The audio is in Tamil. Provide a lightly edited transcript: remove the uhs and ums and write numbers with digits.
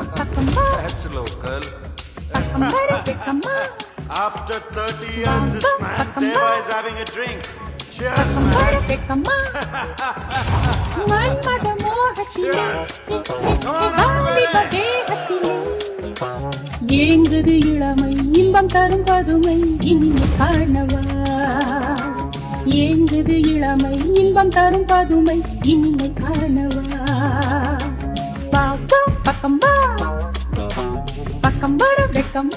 That's local. After 30 years, this man Deva is having a drink. Cheers, man. ஏங்குது இளமை இன்பம் தரும் பதுமை இனிமை காணவா ஏங்குது இளமை இன்பம் தரும் பதுமை இனிமை காணவா பக்கம் பக்கம் வர வெக்கம்